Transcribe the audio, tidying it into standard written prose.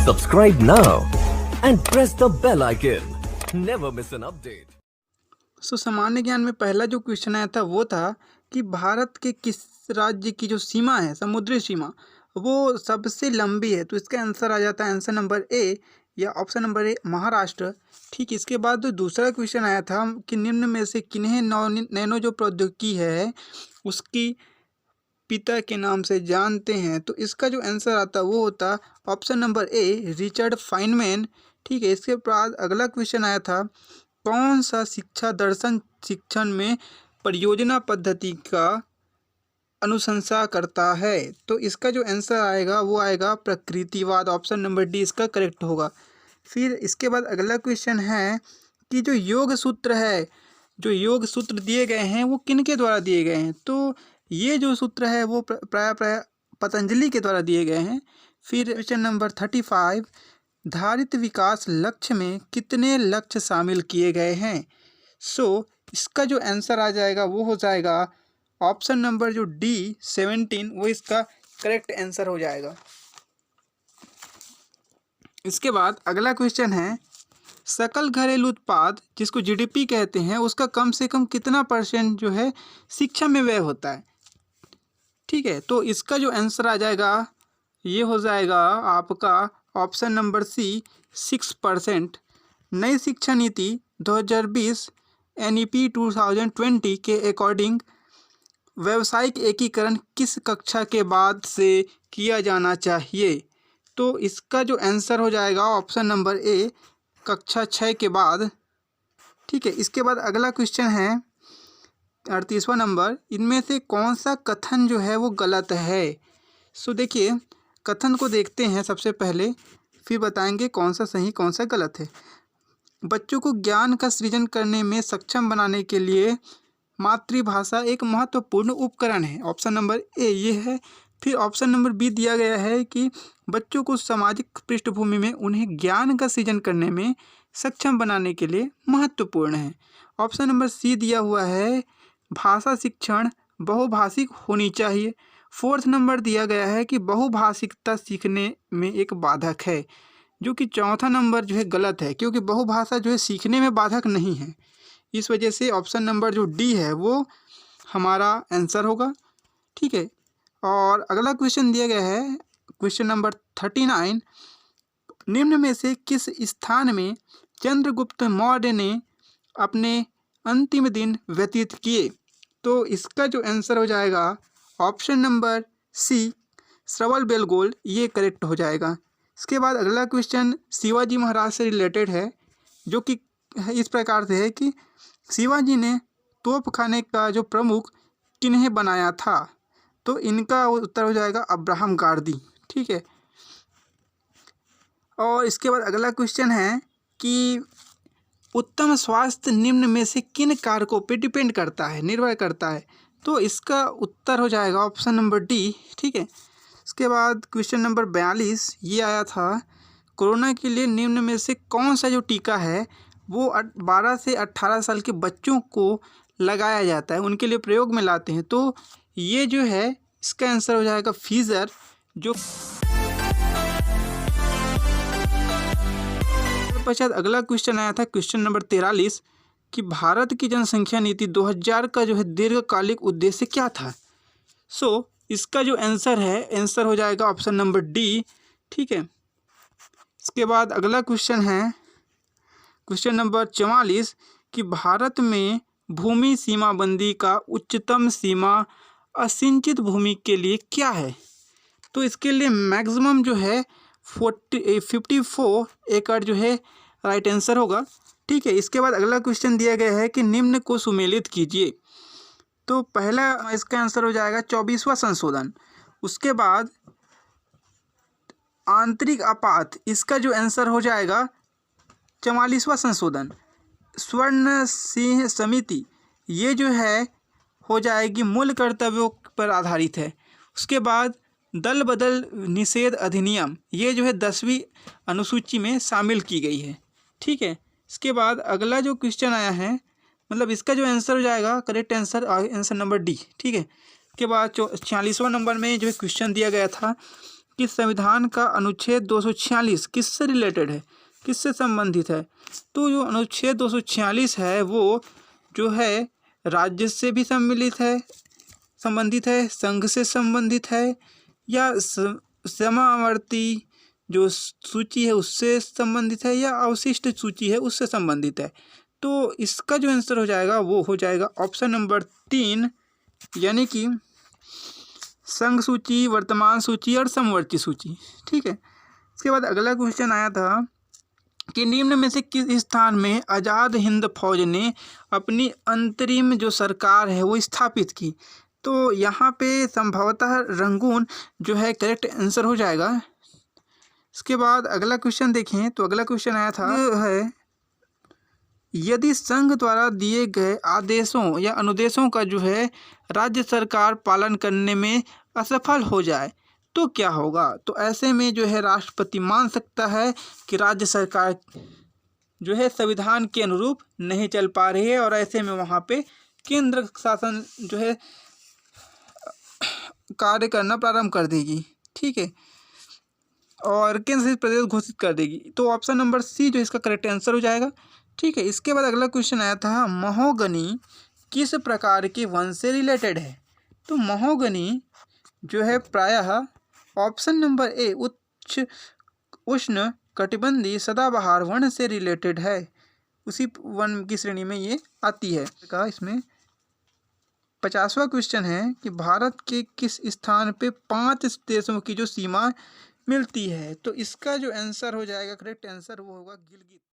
Subscribe now and press the bell icon. Never miss an update. सामान्य ज्ञान में पहला जो क्वेश्चन आया था वो था कि भारत के किस राज्य की जो सीमा है, समुद्री सीमा, वो सबसे लंबी है। तो इसका आंसर आ जाता है आंसर नंबर ए या ऑप्शन नंबर ए, महाराष्ट्र। ठीक, इसके बाद जो दूसरा क्वेश्चन आया था कि निम्न में से किन्हें नैनो जो प्रौद्योगिकी है उसकी पिता के नाम से जानते हैं। तो इसका जो आंसर आता वो होता option number A, Richard Feynman. ठीक है, इसके बाद अगला क्वेश्चन आया था कौन सा शिक्षा दर्शन शिक्षण में परियोजना पद्धति का अनुशंसा करता है। तो इसका जो आंसर आएगा वो आएगा प्रकृतिवाद। ऑप्शन नंबर डी इसका करेक्ट होगा। फिर इसके बाद अगला क्वेश्चन है कि जो योग सूत्र है, जो योग सूत्र दिए गए हैं वो किन के द्वारा दिए गए हैं। तो ये जो सूत्र है वो प्राय पतंजलि के द्वारा दिए गए हैं। फिर क्वेश्चन नंबर 35, धारित विकास लक्ष्य में कितने लक्ष्य शामिल किए गए हैं। इसका जो आंसर आ जाएगा वो हो जाएगा ऑप्शन नंबर जो डी 17, वो इसका करेक्ट आंसर हो जाएगा। इसके बाद अगला क्वेश्चन है सकल घरेलू उत्पाद जिसको जीडीपी कहते हैं उसका कम से कम कितना % जो है शिक्षा में व्यय होता है। ठीक है, तो इसका जो आंसर आ जाएगा ये हो जाएगा आपका ऑप्शन नंबर सी 6%। नई शिक्षा नीति 2020 NEP 2020 के अकॉर्डिंग व्यावसायिक एकीकरण किस कक्षा के बाद से किया जाना चाहिए। तो इसका जो आंसर हो जाएगा ऑप्शन नंबर ए, कक्षा 6 के बाद। ठीक है, इसके बाद अगला क्वेश्चन है 38वां नंबर, इनमें से कौन सा कथन जो है वो गलत है। देखिए कथन को देखते हैं सबसे पहले, फिर बताएंगे कौन सा सही कौन सा गलत है। बच्चों को ज्ञान का सृजन करने में सक्षम बनाने के लिए मातृभाषा एक महत्वपूर्ण उपकरण है। ऑप्शन नंबर ए ये है। फिर ऑप्शन नंबर बी दिया गया है कि बच्चों को सामाजिक पृष्ठभूमि में उन्हें ज्ञान का सृजन करने में सक्षम बनाने के लिए महत्वपूर्ण है। ऑप्शन नंबर सी दिया हुआ है भाषा शिक्षण बहुभाषिक होनी चाहिए। 4th नंबर दिया गया है कि बहुभाषिकता सीखने में एक बाधक है, जो कि 4था नंबर जो है गलत है, क्योंकि बहुभाषा जो है सीखने में बाधक नहीं है। इस वजह से ऑप्शन नंबर जो डी है वो हमारा आंसर होगा। ठीक है, और अगला क्वेश्चन दिया गया है क्वेश्चन नंबर 39, निम्न में से किस स्थान में चंद्रगुप्त मौर्य ने अपने अंतिम दिन व्यतीत किए। तो इसका जो आंसर हो जाएगा ऑप्शन नंबर सी, श्रवणबेलगोल, ये करेक्ट हो जाएगा। इसके बाद अगला क्वेश्चन शिवाजी महाराज से रिलेटेड है, जो कि इस प्रकार से है कि शिवाजी ने तोपखाने का जो प्रमुख किन्हें बनाया था। तो इनका उत्तर हो जाएगा अब्राहम गारदी। ठीक है, और इसके बाद अगला क्वेश्चन है कि उत्तम स्वास्थ्य निम्न में से किन कारकों पे डिपेंड करता है, निर्भर करता है। तो इसका उत्तर हो जाएगा ऑप्शन नंबर डी। ठीक है, इसके बाद क्वेश्चन नंबर 42 ये आया था कोरोना के लिए निम्न में से कौन सा जो टीका है वो 12 से 18 साल के बच्चों को लगाया जाता है, उनके लिए प्रयोग में लाते हैं। तो ये जो है इसका आंसर हो जाएगा फीजर। जो पश्चात अगला क्वेश्चन आया था क्वेश्चन नंबर 43 कि भारत की जनसंख्या नीति 2000 का जो है दीर्घकालिक उद्देश्य क्या था। इसका जो आंसर है आंसर हो जाएगा ऑप्शन नंबर डी। ठीक है, इसके बाद अगला क्वेश्चन है क्वेश्चन नंबर 44 कि भारत में भूमि सीमाबंदी का उच्चतम सीमा असिंचित भूमि के लिए क्या है। तो इसके लिए मैक्सिमम जो है 54 एकड़ जो है राइट आंसर होगा। ठीक है, इसके बाद अगला क्वेश्चन दिया गया है कि निम्न को सुमेलित कीजिए। तो पहला इसका आंसर हो जाएगा 24वां संशोधन। उसके बाद आंतरिक आपात, इसका जो आंसर हो जाएगा 44वां संशोधन। स्वर्ण सिंह समिति, ये जो है हो जाएगी मूल कर्तव्यों पर आधारित है। उसके बाद दल बदल निषेध अधिनियम, ये जो है 10वीं अनुसूची में शामिल की गई है। ठीक है, इसके बाद अगला जो क्वेश्चन आया है, मतलब इसका जो आंसर हो जाएगा करेक्ट आंसर नंबर डी। ठीक है, इसके बाद 46वां नंबर में जो क्वेश्चन दिया गया था कि संविधान का अनुच्छेद 246 किससे रिलेटेड है, किससे संबंधित है? तो जो अनुच्छेद 246 है वो जो है राज्य से भी संबंधित है, संघ से संबंधित है, या समावर्ती जो सूची है उससे संबंधित है, या अवशिष्ट सूची है उससे संबंधित है। तो इसका जो आंसर हो जाएगा वो हो जाएगा ऑप्शन नंबर 3, यानी कि संघ सूची, वर्तमान सूची और समवर्ती सूची। ठीक है। इसके बाद अगला क्वेश्चन आया था कि निम्न में से किस स्थान में आज़ाद हिंद फौज ने अपनी अंतरिम जो सरकार है वो स्थापित की? तो यहाँ पे संभवतः रंगून जो है करेक्ट आंसर हो जाएगा। इसके बाद अगला क्वेश्चन देखें तो अगला क्वेश्चन आया था है यदि संघ द्वारा दिए गए आदेशों या अनुदेशों का जो है राज्य सरकार पालन करने में असफल हो जाए तो क्या होगा? तो ऐसे में जो है राष्ट्रपति मान सकता है कि राज्य सरकार जो है संविधान के अनुरूप नहीं चल पा रही है, और ऐसे में वहाँ पे केंद्र शासन जो है कार्य करना प्रारंभ कर देगी। ठीक है, और केंद्र शासित प्रदेश घोषित कर देगी। तो ऑप्शन नंबर सी जो इसका करेक्ट आंसर हो जाएगा। ठीक है। इसके बाद अगला क्वेश्चन आया था महोगनी किस प्रकार के वन से रिलेटेड है? तो महोगनी जो है प्रायः ऑप्शन नंबर ए उच्च उष्ण कटिबंधीय सदाबहार वन से रिलेटेड है, उसी वन की श्रेणी में ये आती है। का इसमें 50वां क्वेश्चन है कि भारत के किस स्थान पे 5 देशों की जो सीमा मिलती है? तो इसका जो आंसर हो जाएगा करेक्ट आंसर वो होगा गिलगित।